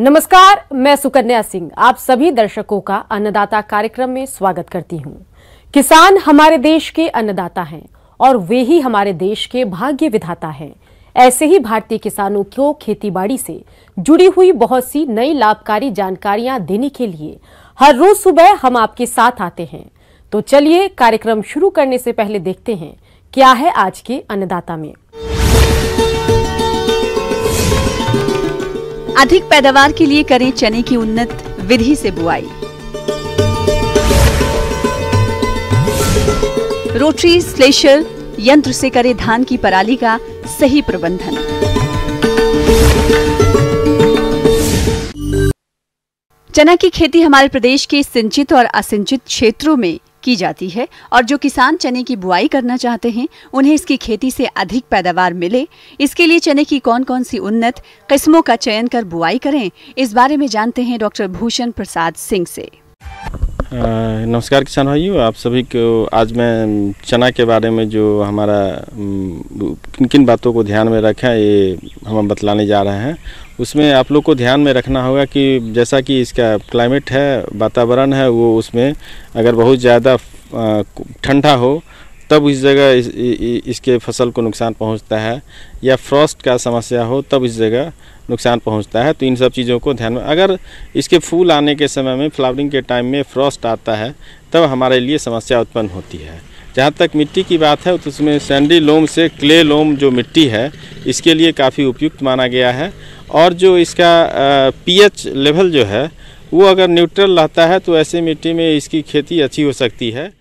नमस्कार, मैं सुकन्या सिंह आप सभी दर्शकों का अन्नदाता कार्यक्रम में स्वागत करती हूं। किसान हमारे देश के अन्नदाता हैं और वे ही हमारे देश के भाग्य विधाता हैं। ऐसे ही भारतीय किसानों को खेतीबाड़ी से जुड़ी हुई बहुत सी नई लाभकारी जानकारियां देने के लिए हर रोज सुबह हम आपके साथ आते हैं। तो चलिए कार्यक्रम शुरू करने से पहले देखते हैं क्या है आज के अन्नदाता में। अधिक पैदावार के लिए करें चने की उन्नत विधि से बुआई। रोटरी स्लेशर यंत्र से करें धान की पराली का सही प्रबंधन। चना की खेती हमारे प्रदेश के सिंचित और असिंचित क्षेत्रों में की जाती है और जो किसान चने की बुआई करना चाहते हैं उन्हें इसकी खेती से अधिक पैदावार मिले, इसके लिए चने की कौन कौन सी उन्नत किस्मों का चयन कर बुआई करें, इस बारे में जानते हैं डॉक्टर भूषण प्रसाद सिंह से। नमस्कार किसान भाइयों, आप सभी को आज मैं चना के बारे में जो हमारा किन किन बातों को ध्यान में रखें ये हम बतलाने जा रहे हैं। उसमें आप लोग को ध्यान में रखना होगा कि जैसा कि इसका क्लाइमेट है, वातावरण है, वो उसमें अगर बहुत ज़्यादा ठंडा हो तब इस जगह इसके फसल को नुकसान पहुंचता है, या फ्रॉस्ट का समस्या हो तब इस जगह नुकसान पहुंचता है। तो इन सब चीज़ों को ध्यान में, अगर इसके फूल आने के समय में, फ्लावरिंग के टाइम में फ्रॉस्ट आता है तब हमारे लिए समस्या उत्पन्न होती है। जहाँ तक मिट्टी की बात है तो उसमें सैंडी लोम से क्ले लोम जो मिट्टी है इसके लिए काफ़ी उपयुक्त माना गया है। और जो इसका पीएच लेवल जो है वो अगर न्यूट्रल रहता है तो ऐसे मिट्टी में इसकी खेती अच्छी हो सकती है।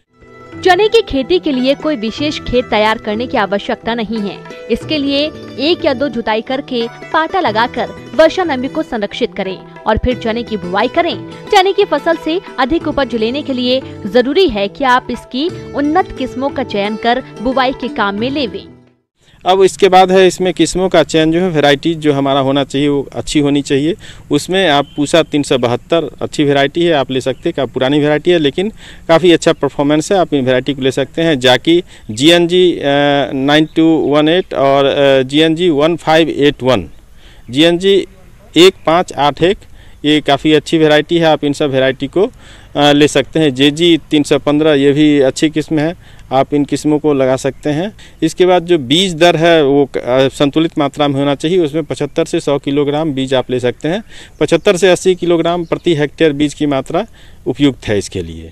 चने की खेती के लिए कोई विशेष खेत तैयार करने की आवश्यकता नहीं है। इसके लिए 1 या 2 जुताई करके पाटा लगाकर वर्षा नमी को संरक्षित करें और फिर चने की बुआई करें। चने की फसल से अधिक उपज लेने के लिए जरूरी है कि आप इसकी उन्नत किस्मों का चयन कर बुआई के काम में लेवें। अब इसके बाद है इसमें किस्मों का चयन जो है, वैरायटी जो हमारा होना चाहिए वो अच्छी होनी चाहिए। उसमें आप पूसा 372 अच्छी वैरायटी है, आप ले सकते हैं। पुरानी वैरायटी है लेकिन काफ़ी अच्छा परफॉर्मेंस है, आप इन वैरायटी को ले सकते हैं। जाकी GNG 9218 और GNG 1581, GNG 1581 ये काफ़ी अच्छी वैरायटी है, आप इन सब वैरायटी को ले सकते हैं। JG 315 ये भी अच्छी किस्म है, आप इन किस्मों को लगा सकते हैं। इसके बाद जो बीज दर है वो संतुलित मात्रा में होना चाहिए। उसमें 75 से 100 किलोग्राम बीज आप ले सकते हैं। 75 से 80 किलोग्राम प्रति हेक्टेयर बीज की मात्रा उपयुक्त है इसके लिए।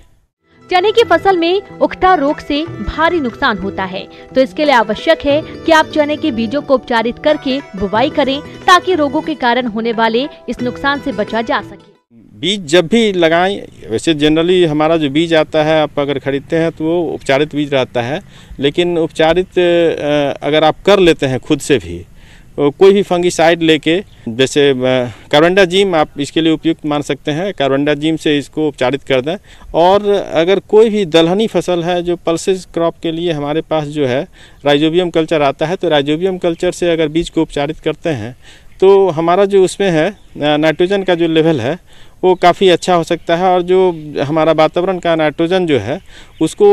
चने की फसल में उकठा रोग से भारी नुकसान होता है, तो इसके लिए आवश्यक है कि आप चने के बीजों को उपचारित करके बुवाई करें ताकि रोगों के कारण होने वाले इस नुकसान से बचा जा सके। बीज जब भी लगाएं, वैसे जनरली हमारा जो बीज आता है आप अगर खरीदते हैं तो वो उपचारित बीज रहता है, लेकिन उपचारित अगर आप कर लेते हैं खुद से भी, कोई भी फंगिसाइड लेके, जैसे कार्बेंडाजिम आप इसके लिए उपयुक्त मान सकते हैं, कार्बेंडाजिम से इसको उपचारित कर दें। और अगर कोई भी दलहनी फसल है जो पल्सेस क्रॉप के लिए हमारे पास जो है राइजोबियम कल्चर आता है, तो राइजोबियम कल्चर से अगर बीज को उपचारित करते हैं तो हमारा जो उसमें है नाइट्रोजन का जो लेवल है वो काफ़ी अच्छा हो सकता है। और जो हमारा वातावरण का नाइट्रोजन जो है उसको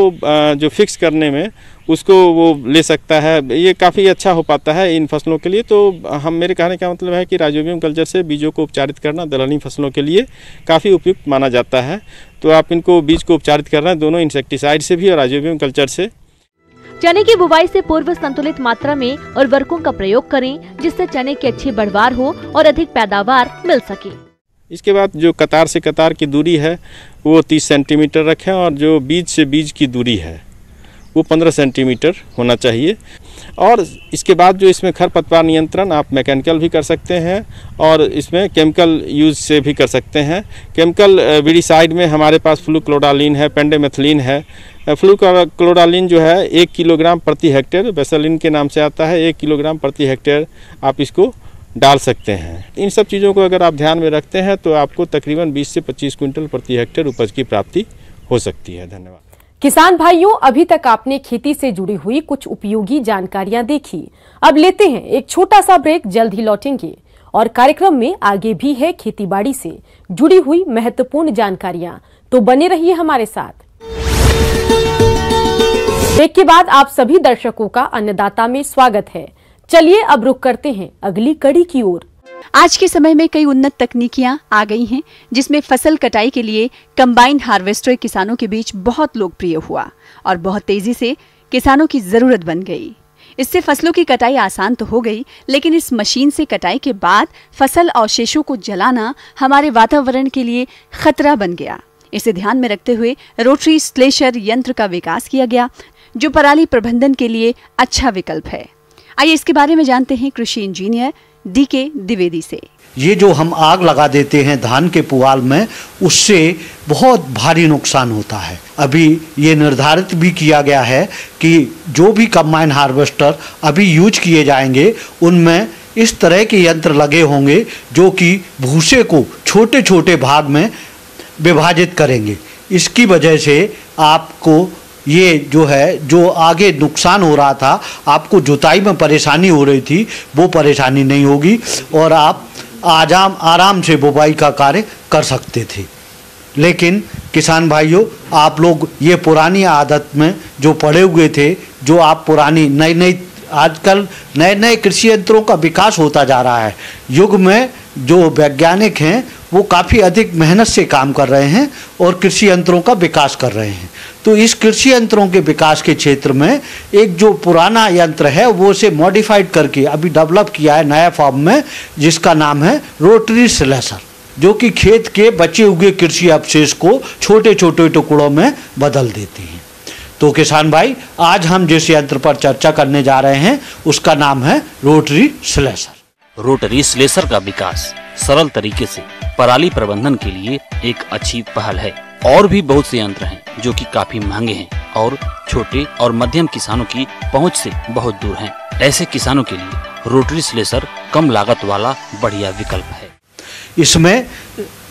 जो फिक्स करने में उसको वो ले सकता है, ये काफ़ी अच्छा हो पाता है इन फसलों के लिए। तो मेरे कहने का मतलब है कि राइजोबियम कल्चर से बीजों को उपचारित करना दलहनी फसलों के लिए काफ़ी उपयुक्त माना जाता है। तो आप इनको बीज को उपचारित करना है दोनों इंसेक्टिसाइड से भी और राइजोबियम कल्चर से। चने की बुवाई से पूर्व संतुलित मात्रा में उर्वरकों का प्रयोग करें जिससे चने की अच्छी बढ़वार हो और अधिक पैदावार मिल सके। इसके बाद जो कतार से कतार की दूरी है वो 30 सेंटीमीटर रखें और जो बीज से बीज की दूरी है वो 15 सेंटीमीटर होना चाहिए। और इसके बाद जो इसमें खरपतवार नियंत्रण आप मैकेनिकल भी कर सकते हैं और इसमें केमिकल यूज़ से भी कर सकते हैं। केमिकल वीडिसाइड में हमारे पास फ्लूक्लोडालिन है, पेंडेमेथिलीन है। फ्लूक्लोडालिन जो है 1 किलोग्राम प्रति हेक्टेयर, बेसलिन के नाम से आता है, 1 किलोग्राम प्रति हेक्टेयर आप इसको डाल सकते हैं। इन सब चीज़ों को अगर आप ध्यान में रखते हैं तो आपको तकरीबन 20 से 25 क्विंटल प्रति हेक्टेयर उपज की प्राप्ति हो सकती है। धन्यवाद। किसान भाइयों, अभी तक आपने खेती से जुड़ी हुई कुछ उपयोगी जानकारियां देखी। अब लेते हैं एक छोटा सा ब्रेक, जल्द ही लौटेंगे और कार्यक्रम में आगे भी है खेतीबाड़ी से जुड़ी हुई महत्वपूर्ण जानकारियां, तो बने रहिए हमारे साथ। ब्रेक के बाद आप सभी दर्शकों का अन्नदाता में स्वागत है। चलिए अब रुक करते हैं अगली कड़ी की ओर। आज के समय में कई उन्नत तकनीकियां आ गई हैं, जिसमें फसल कटाई के लिए कंबाइन हार्वेस्टर किसानों के बीच बहुत लोकप्रिय हुआ और बहुत तेजी से किसानों की जरूरत बन गई। इससे फसलों की कटाई आसान तो हो गई, लेकिन इस मशीन से कटाई के बाद फसल अवशेषों को जलाना हमारे वातावरण के लिए खतरा बन गया। इसे ध्यान में रखते हुए रोटरी स्लेशर यंत्र का विकास किया गया, जो पराली प्रबंधन के लिए अच्छा विकल्प है। आइए इसके बारे में जानते हैं कृषि इंजीनियर DK द्विवेदी से। ये जो हम आग लगा देते हैं धान के पुआल में, उससे बहुत भारी नुकसान होता है। अभी ये निर्धारित भी किया गया है कि जो भी कंबाइन हार्वेस्टर अभी यूज किए जाएंगे, उनमें इस तरह के यंत्र लगे होंगे जो कि भूसे को छोटे छोटे भाग में विभाजित करेंगे। इसकी वजह से आपको ये जो है, जो आगे नुकसान हो रहा था, आपको जुताई में परेशानी हो रही थी, वो परेशानी नहीं होगी और आप आराम से बुवाई का कार्य कर सकते थे। लेकिन किसान भाइयों, आप लोग ये पुरानी आदत में जो पड़े हुए थे, जो आप पुरानी नई आजकल नए कृषि यंत्रों का विकास होता जा रहा है। युग में जो वैज्ञानिक हैं वो काफ़ी अधिक मेहनत से काम कर रहे हैं और कृषि यंत्रों का विकास कर रहे हैं। तो इस कृषि यंत्रों के विकास के क्षेत्र में एक जो पुराना यंत्र है वो उसे मॉडिफाइड करके अभी डेवलप किया है नया फॉर्म में, जिसका नाम है रोटरी स्लेशर, जो कि खेत के बचे हुए कृषि अवशेष को छोटे छोटे टुकड़ों में बदल देते हैं। तो किसान भाई, आज हम जिस यंत्र पर चर्चा करने जा रहे हैं उसका नाम है रोटरी स्लेशर। रोटरी स्लेशर का विकास सरल तरीके से पराली प्रबंधन के लिए एक अच्छी पहल है। और भी बहुत से यंत्र हैं जो कि काफी महंगे हैं और छोटे और मध्यम किसानों की पहुंच से बहुत दूर हैं। ऐसे किसानों के लिए रोटरी स्लेशर कम लागत वाला बढ़िया विकल्प है। इसमें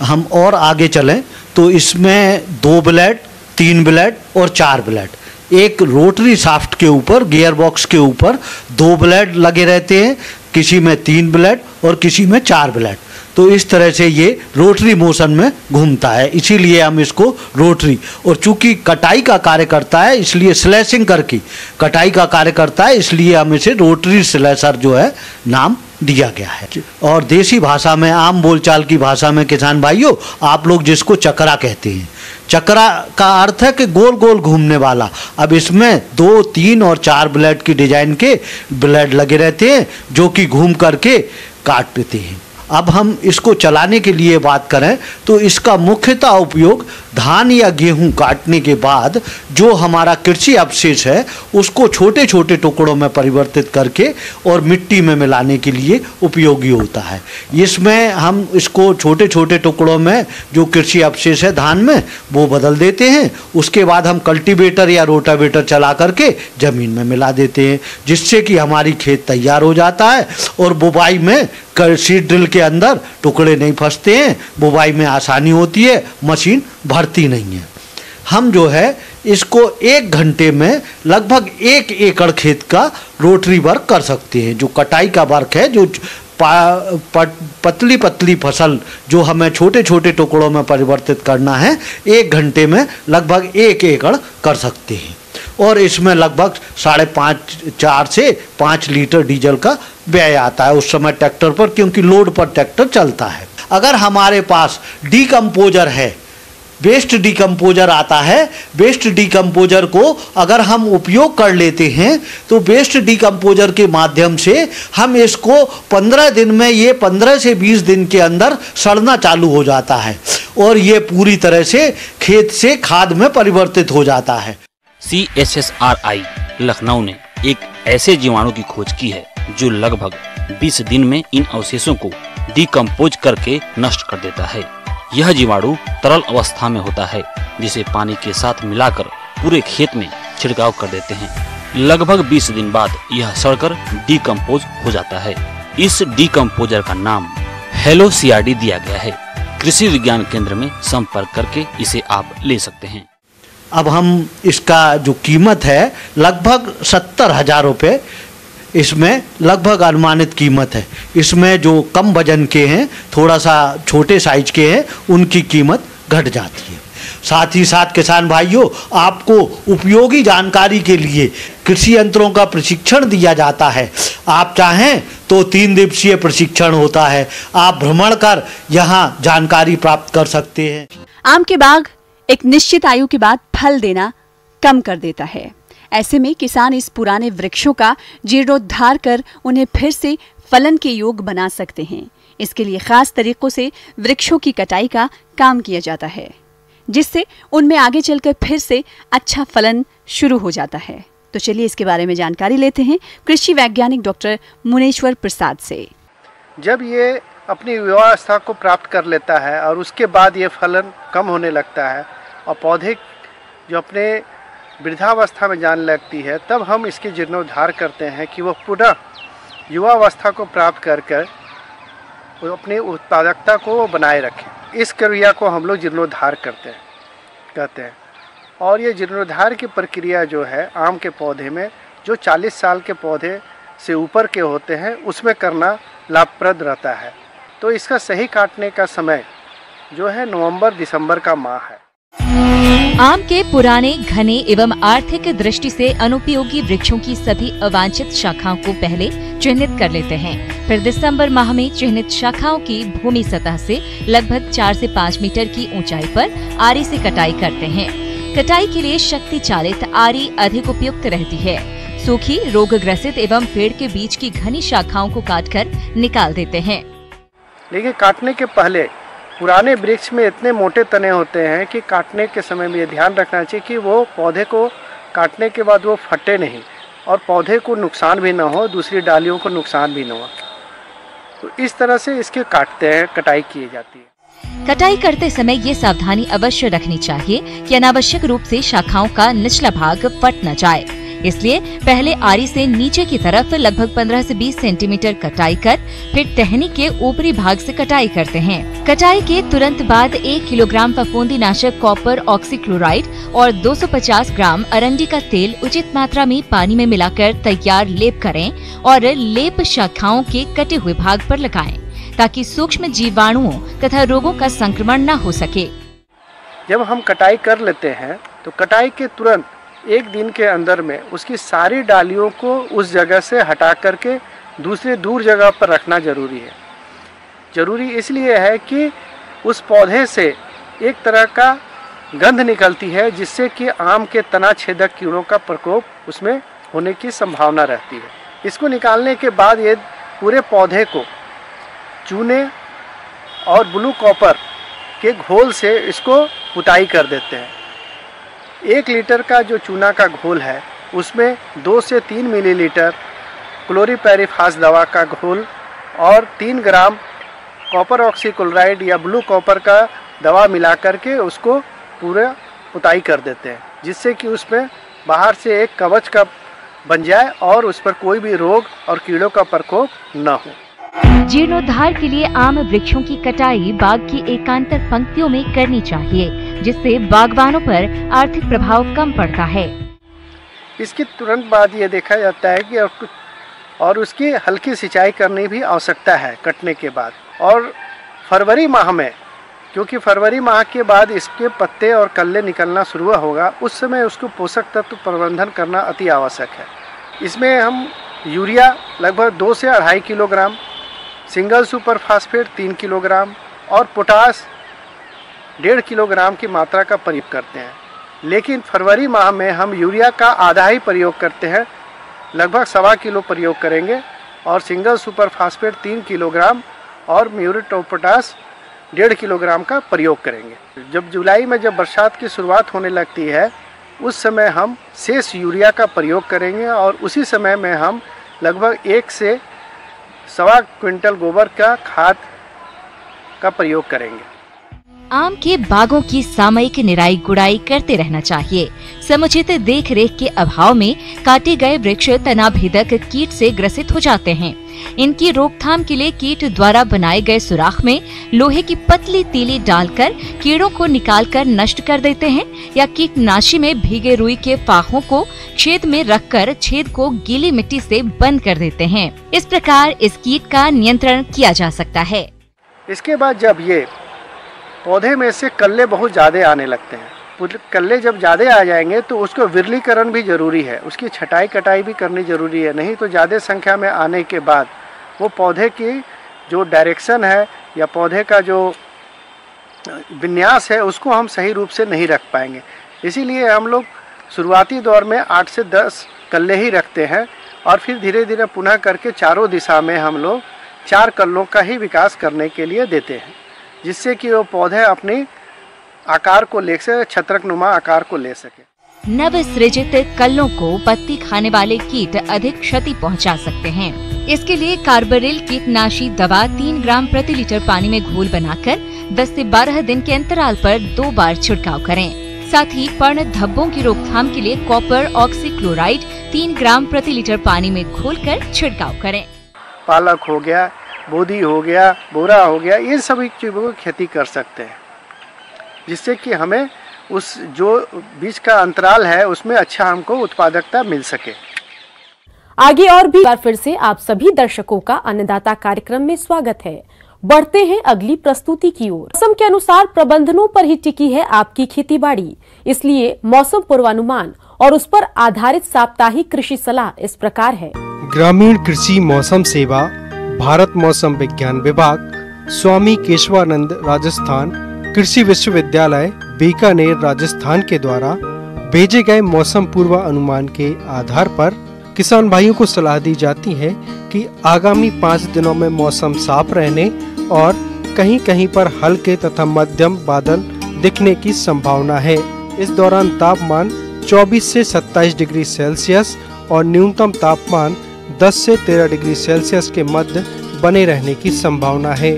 हम और आगे चलें तो इसमें 2 ब्लेड, 3 ब्लेड और 4 ब्लेड, एक रोटरी शाफ्ट के ऊपर, गियर बॉक्स के ऊपर 2 ब्लेड लगे रहते हैं, किसी में 3 ब्लेड और किसी में 4 ब्लेड। तो इस तरह से ये रोटरी मोशन में घूमता है, इसीलिए हम इसको रोटरी, और चूंकि कटाई का कार्य करता है इसलिए स्लैशिंग करके कटाई का कार्य करता है, इसलिए हम इसे रोटरी स्लेशर जो है नाम दिया गया है। और देसी भाषा में, आम बोलचाल की भाषा में किसान भाइयों, आप लोग जिसको चक्रा कहते हैं, चक्रा का अर्थ है कि गोल गोल घूमने वाला। अब इसमें 2, 3 और 4 ब्लेड की डिजाइन के ब्लेड लगे रहते हैं जो कि घूम करके काट देते हैं। अब हम इसको चलाने के लिए बात करें तो इसका मुख्यतः उपयोग धान या गेहूं काटने के बाद जो हमारा कृषि अवशेष है उसको छोटे छोटे टुकड़ों में परिवर्तित करके और मिट्टी में मिलाने के लिए उपयोगी होता है। इसमें हम इसको छोटे छोटे टुकड़ों में जो कृषि अवशेष है धान में वो बदल देते हैं, उसके बाद हम कल्टीवेटर या रोटावेटर चला करके ज़मीन में मिला देते हैं, जिससे कि हमारी खेत तैयार हो जाता है और बुवाई में सीड ड्रिल के अंदर टुकड़े नहीं फंसते हैं, बुवाई में आसानी होती है, मशीन भरती नहीं है। हम जो है इसको 1 घंटे में लगभग 1 एकड़ खेत का रोटरी वर्क कर सकते हैं। जो कटाई का वर्क है, जो पतली पतली फसल जो हमें छोटे छोटे टुकड़ों में परिवर्तित करना है, 1 घंटे में लगभग 1 एकड़ कर सकते हैं। और इसमें लगभग 4.5 से 5 लीटर डीजल का व्यय आता है उस समय ट्रैक्टर पर, क्योंकि लोड पर ट्रैक्टर चलता है। अगर हमारे पास डीकम्पोजर है, वेस्ट डीकम्पोजर आता है, वेस्ट डीकम्पोजर को अगर हम उपयोग कर लेते हैं तो वेस्ट डीकम्पोजर के माध्यम से हम इसको 15 दिन में, ये 15 से 20 दिन के अंदर सड़ना चालू हो जाता है और ये पूरी तरह से खेत से खाद में परिवर्तित हो जाता है। CSSRI लखनऊ ने एक ऐसे जीवाणु की खोज की है जो लगभग 20 दिन में इन अवशेषों को डिकम्पोज करके नष्ट कर देता है। यह जीवाणु तरल अवस्था में होता है, जिसे पानी के साथ मिलाकर पूरे खेत में छिड़काव कर देते हैं। लगभग 20 दिन बाद यह सड़कर डिकम्पोज हो जाता है। इस डिकम्पोजर का नाम हेलो CRD दिया गया है। कृषि विज्ञान केंद्र में संपर्क करके इसे आप ले सकते हैं। अब हम इसका जो कीमत है लगभग 70,000 रुपये, इसमें लगभग अनुमानित कीमत है। इसमें जो कम वजन के हैं, थोड़ा सा छोटे साइज के हैं, उनकी कीमत घट जाती है। साथ ही साथ किसान भाइयों, आपको उपयोगी जानकारी के लिए कृषि यंत्रों का प्रशिक्षण दिया जाता है। आप चाहें तो 3 दिवसीय प्रशिक्षण होता है। आप भ्रमण कर यहाँ जानकारी प्राप्त कर सकते हैं। आम के बाग एक निश्चित आयु के बाद फल देना कम कर देता है। ऐसे में किसान इस पुराने वृक्षों का जीर्णोद्धार कर उन्हें फिर से फलन के योग बना सकते हैं। इसके लिए खास तरीकों से वृक्षों की कटाई का काम किया जाता है, जिससे उनमें आगे चलकर फिर से अच्छा फलन शुरू हो जाता है। तो चलिए इसके बारे में जानकारी लेते हैं कृषि वैज्ञानिक डॉक्टर मुनेश्वर प्रसाद से। जब ये अपनी युवावस्था को प्राप्त कर लेता है और उसके बाद ये फलन कम होने लगता है और पौधे जो अपने वृद्धावस्था में जाने लगती है, तब हम इसके जीर्णोद्धार करते हैं कि वह पुनः युवावस्था को प्राप्त कर अपनी उत्पादकता को बनाए रखें। इस क्रिया को हम लोग जीर्णोद्धार कहते हैं। और ये जीर्णोद्धार की प्रक्रिया जो है आम के पौधे में, जो 40 साल के पौधे से ऊपर के होते हैं, उसमें करना लाभप्रद रहता है। तो इसका सही काटने का समय जो है नवंबर-दिसंबर का माह है। आम के पुराने, घने एवं आर्थिक दृष्टि से अनुपयोगी वृक्षों की सभी अवांछित शाखाओं को पहले चिन्हित कर लेते हैं। फिर दिसंबर माह में चिन्हित शाखाओं की भूमि सतह से लगभग 4 से 5 मीटर की ऊंचाई पर आरी से कटाई करते हैं। कटाई के लिए शक्ति चालित आरी अधिक उपयुक्त रहती है। सूखी, रोगग्रसित एवं पेड़ के बीच की घनी शाखाओं को काटकर निकाल देते हैं। लेकिन काटने के पहले पुराने वृक्ष में इतने मोटे तने होते हैं कि काटने के समय में ये ध्यान रखना चाहिए कि वो पौधे को काटने के बाद वो फटे नहीं और पौधे को नुकसान भी ना हो, दूसरी डालियों को नुकसान भी ना हो। तो इस तरह से इसके कटाई की जाती है। कटाई करते समय ये सावधानी अवश्य रखनी चाहिए कि अनावश्यक रूप से शाखाओं का निचला भाग फट न जाए। इसलिए पहले आरी से नीचे की तरफ लगभग 15 से 20 सेंटीमीटर कटाई कर फिर टहनी के ऊपरी भाग से कटाई करते हैं। कटाई के तुरंत बाद 1 किलोग्राम फफूंदीनाशक कॉपर ऑक्सीक्लोराइड और 250 ग्राम अरंडी का तेल उचित मात्रा में पानी में मिलाकर तैयार लेप करें और लेप शाखाओं के कटे हुए भाग पर लगाएं, ताकि सूक्ष्म जीवाणुओं तथा रोगों का संक्रमण न हो सके। जब हम कटाई कर लेते हैं तो कटाई के तुरंत 1 दिन के अंदर में उसकी सारी डालियों को उस जगह से हटा करके दूसरे दूर जगह पर रखना जरूरी है। जरूरी इसलिए है कि उस पौधे से एक तरह का गंध निकलती है, जिससे कि आम के तना छेदक कीड़ों का प्रकोप उसमें होने की संभावना रहती है। इसको निकालने के बाद ये पूरे पौधे को चूने और ब्लू कॉपर के घोल से इसको पुताई कर देते हैं। 1 लीटर का जो चूना का घोल है उसमें 2 से 3 मिलीलीटर क्लोरीपैरीफास दवा का घोल और 3 ग्राम कॉपर ऑक्सीक्लोराइड या ब्लू कॉपर का दवा मिला करके उसको पूरा पुताई कर देते हैं, जिससे कि उसमें बाहर से एक कवच का बन जाए और उस पर कोई भी रोग और कीड़ों का प्रकोप न हो। जीर्णोद्धार के लिए आम वृक्षों की कटाई बाग की एकांतर पंक्तियों में करनी चाहिए, जिससे बागवानों पर आर्थिक प्रभाव कम पड़ता है। इसके तुरंत बाद ये देखा जाता है कि और उसकी हल्की सिंचाई करने भी आवश्यकता है कटने के बाद। और फरवरी माह में, क्योंकि फरवरी माह के बाद इसके पत्ते और कल्ले निकलना शुरू होगा, उस समय उसको पोषक तत्व प्रबंधन करना अति आवश्यक है। इसमें हम यूरिया लगभग 2 से 2.5 kilogram, single super phosphate 3 kilogram और पोटास 1.5 किलोग्राम की मात्रा का प्रयोग करते हैं। लेकिन फरवरी माह में हम यूरिया का आधा ही प्रयोग करते हैं, लगभग 1.25 किलो प्रयोग करेंगे और सिंगल सुपर फास्फेट 3 किलोग्राम और म्यूरेट ऑफ पोटास 1.5 किलोग्राम का प्रयोग करेंगे। जब जुलाई में जब बरसात की शुरुआत होने लगती है, उस समय हम शेष यूरिया का प्रयोग करेंगे और उसी समय में हम लगभग 1 से 1.25 क्विंटल गोबर का खाद का प्रयोग करेंगे। आम के बागों की सामयिक निराई गुड़ाई करते रहना चाहिए। समुचित देख रेख के अभाव में काटे गए वृक्ष तनाभेदक कीट से ग्रसित हो जाते हैं। इनकी रोकथाम के लिए कीट द्वारा बनाए गए सुराख में लोहे की पतली तीली डालकर कीड़ों को निकालकर नष्ट कर देते हैं, या कीटनाशी में भीगे रुई के फाहों को छेद में रखकर छेद को गीली मिट्टी से बंद कर देते हैं। इस प्रकार इस कीट का नियंत्रण किया जा सकता है। इसके बाद जब ये पौधे में से कल्ले बहुत ज़्यादा आने लगते हैं कल्ले जब ज़्यादा आ जाएंगे तो उसको विरलीकरण भी ज़रूरी है, उसकी छटाई कटाई भी करनी ज़रूरी है। नहीं तो ज़्यादा संख्या में आने के बाद वो पौधे की जो डायरेक्शन है या पौधे का जो विन्यास है उसको हम सही रूप से नहीं रख पाएंगे। इसीलिए हम लोग शुरुआती दौर में 8 से 10 कल्ले ही रखते हैं और फिर धीरे धीरे पुनः करके चारों दिशा में हम लोग 4 कल्लों का ही विकास करने के लिए देते हैं, जिससे कि वो पौधे अपनी आकार को ले सके, छत्रकनुमा आकार को ले सके। नव सृजित कल्लों को पत्ती खाने वाले कीट अधिक क्षति पहुंचा सकते हैं। इसके लिए कार्बोरिल कीटनाशी दवा 3 ग्राम प्रति लीटर पानी में घोल बनाकर 10 से 12 दिन के अंतराल पर 2 बार छिड़काव करें। साथ ही पर्ण धब्बों की रोकथाम के लिए कॉपर ऑक्सीक्लोराइड 3 ग्राम प्रति लीटर पानी में घोलकर छिड़काव करें। पालक हो गया, बोधी हो गया, बोरा हो गया, इन सभी चीज़ों की खेती कर सकते हैं, जिससे कि हमें उस जो बीज का अंतराल है उसमें अच्छा हमको उत्पादकता मिल सके। आगे और भी बार फिर से आप सभी दर्शकों का अन्नदाता कार्यक्रम में स्वागत है। बढ़ते हैं अगली प्रस्तुति की ओर। मौसम के अनुसार प्रबंधनों पर ही टिकी है आपकी खेतीबाड़ी, इसलिए मौसम पूर्वानुमान और उस पर आधारित साप्ताहिक कृषि सलाह इस प्रकार है। ग्रामीण कृषि मौसम सेवा, भारत मौसम विज्ञान विभाग, स्वामी केशवानंद राजस्थान कृषि विश्वविद्यालय बीकानेर राजस्थान के द्वारा भेजे गए मौसम पूर्वानुमान के आधार पर किसान भाइयों को सलाह दी जाती है कि आगामी 5 दिनों में मौसम साफ रहने और कहीं कहीं पर हल्के तथा मध्यम बादल दिखने की संभावना है। इस दौरान तापमान 24 से 27 डिग्री सेल्सियस और न्यूनतम तापमान 10 से 13 डिग्री सेल्सियस के मध्य बने रहने की संभावना है।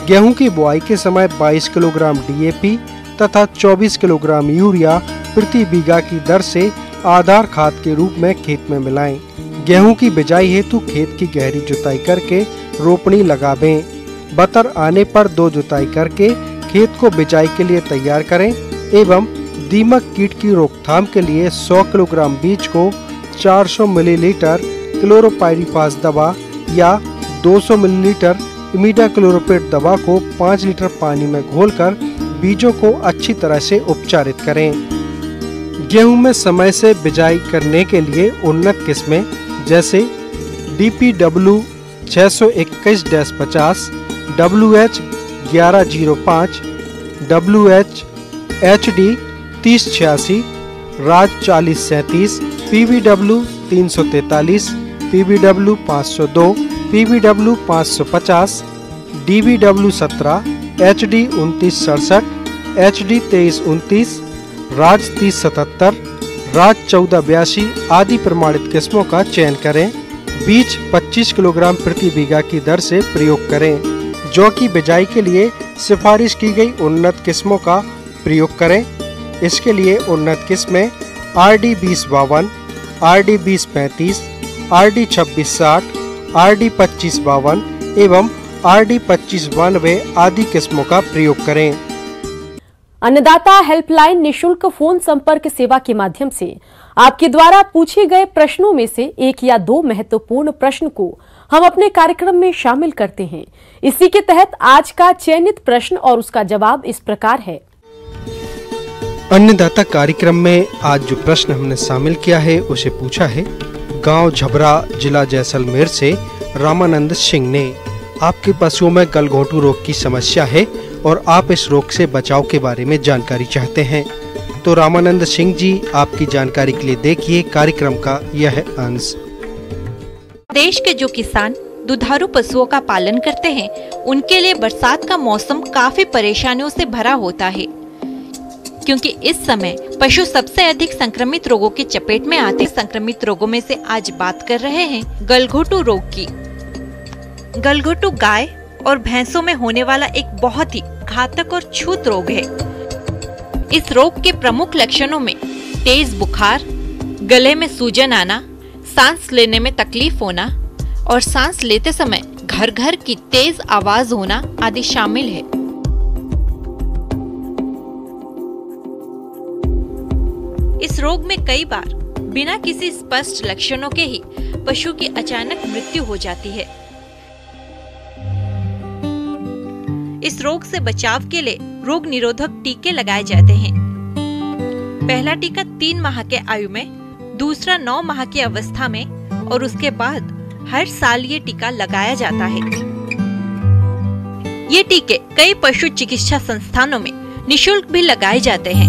गेहूं की बुआई के समय 22 किलोग्राम डीएपी तथा 24 किलोग्राम यूरिया प्रति बीघा की दर से आधार खाद के रूप में खेत में मिलाएं। गेहूं की बिजाई हेतु खेत की गहरी जुताई करके रोपनी लगावें। बतर आने पर 2 जुताई करके खेत को बिजाई के लिए तैयार करें एवं दीमक कीट की रोकथाम के लिए 100 किलोग्राम बीज को 400 मिलीलीटर क्लोरोपाइरीफास दवा या 200 मिलीलीटर इमिडाक्लोप्रिड दवा को 5 लीटर पानी में घोलकर बीजों को अच्छी तरह से उपचारित करें। गेहूं में समय से बिजाई करने के लिए उन्नत किस्में जैसे DPW 621-50, WH 1105, WH HD 3086, राज 4037, PBW 343, PBW 502, PBW 550, DBW 17, HD 2967, HD 2329, राज 3077, राज 1482 आदि प्रमाणित किस्मों का चयन करें। बीज 25 किलोग्राम प्रति बीघा की दर से प्रयोग करें। जौ की बिजाई के लिए सिफारिश की गई उन्नत किस्मों का प्रयोग करें। इसके लिए उन्नत किस्में RD 2052, RD 2035, RD 2660, RD 2552 एवं RD 2592 आदि किस्मों का प्रयोग करें। अन्नदाता हेल्पलाइन निशुल्क फोन संपर्क सेवा के माध्यम से आपके द्वारा पूछे गए प्रश्नों में से 1 या 2 महत्वपूर्ण प्रश्न को हम अपने कार्यक्रम में शामिल करते हैं। इसी के तहत आज का चयनित प्रश्न और उसका जवाब इस प्रकार है। अन्नदाता कार्यक्रम में आज जो प्रश्न हमने शामिल किया है उसे पूछा है गांव झबरा जिला जैसलमेर से रामानंद सिंह ने। आपके पशुओं में गलघोंटू रोग की समस्या है और आप इस रोग से बचाव के बारे में जानकारी चाहते हैं। तो रामानंद सिंह जी, आपकी जानकारी के लिए देखिए कार्यक्रम का यह अंश। देश के जो किसान दुधारू पशुओं का पालन करते हैं उनके लिए बरसात का मौसम काफी परेशानियों से भरा होता है, क्योंकि इस समय पशु सबसे अधिक संक्रमित रोगों की चपेट में आते हैं। संक्रमित रोगों में से आज बात कर रहे हैं गलघोंटू रोग की। गलघोंटू गाय और भैंसों में होने वाला एक बहुत ही घातक और छूत रोग है। इस रोग के प्रमुख लक्षणों में तेज बुखार, गले में सूजन आना, सांस लेने में तकलीफ होना और सांस लेते समय घर घर की तेज आवाज होना आदि शामिल है। इस रोग में कई बार बिना किसी स्पष्ट लक्षणों के ही पशु की अचानक मृत्यु हो जाती है। इस रोग से बचाव के लिए रोग निरोधक टीके लगाए जाते हैं। पहला टीका 3 माह के आयु में, दूसरा 9 माह की अवस्था में और उसके बाद हर साल ये टीका लगाया जाता है। ये टीके कई पशु चिकित्सा संस्थानों में निशुल्क भी लगाए जाते हैं।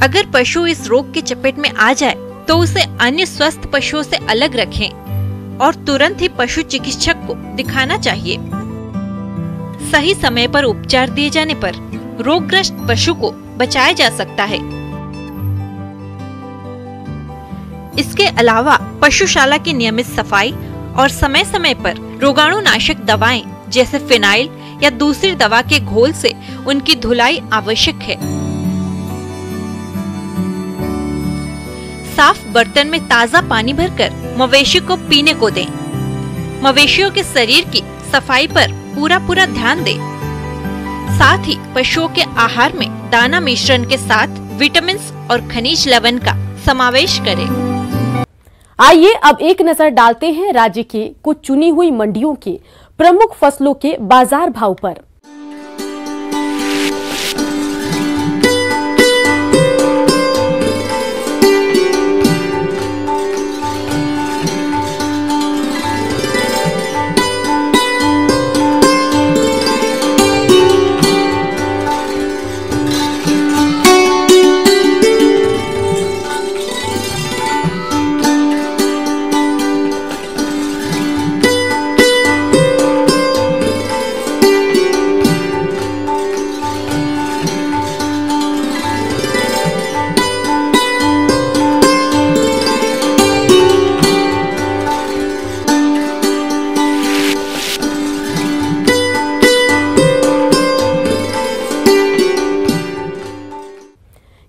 अगर पशु इस रोग की चपेट में आ जाए तो उसे अन्य स्वस्थ पशुओं से अलग रखें और तुरंत ही पशु चिकित्सक को दिखाना चाहिए। सही समय पर उपचार दिए जाने पर रोगग्रस्त पशु को बचाया जा सकता है। इसके अलावा पशुशाला की नियमित सफाई और समय समय पर रोगाणुनाशक दवाएं जैसे फिनाइल या दूसरी दवा के घोल से उनकी धुलाई आवश्यक है। साफ बर्तन में ताज़ा पानी भरकर मवेशी को पीने को दें। मवेशियों के शरीर की सफाई पर पूरा ध्यान दें। साथ ही पशुओं के आहार में दाना मिश्रण के साथ विटामिन और खनिज लवण का समावेश करें। आइए अब एक नजर डालते हैं राज्य के कुछ चुनी हुई मंडियों के प्रमुख फसलों के बाजार भाव पर।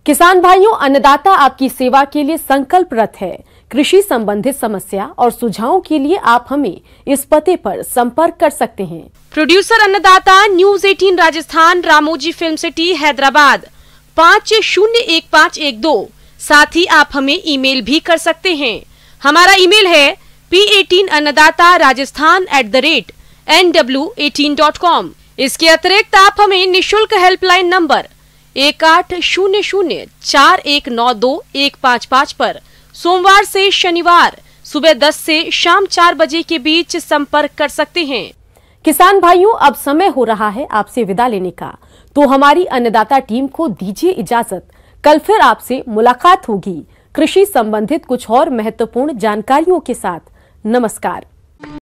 किसान भाइयों, अन्नदाता आपकी सेवा के लिए संकल्परत है। कृषि संबंधित समस्या और सुझावों के लिए आप हमें इस पते पर संपर्क कर सकते हैं। प्रोड्यूसर अन्नदाता, news 18 Rajasthan, Ramoji film city, Hyderabad 501512। साथ ही आप हमें ईमेल भी कर सकते हैं। हमारा ईमेल है p18annadaata@nw18.com। इसके अतिरिक्त आप हमें निशुल्क हेल्पलाइन नंबर 18004192 पर सोमवार से शनिवार सुबह 10 से शाम 4 बजे के बीच संपर्क कर सकते हैं। किसान भाइयों, अब समय हो रहा है आपसे विदा लेने का, तो हमारी अन्नदाता टीम को दीजिए इजाजत। कल फिर आपसे मुलाकात होगी कृषि संबंधित कुछ और महत्वपूर्ण जानकारियों के साथ। नमस्कार।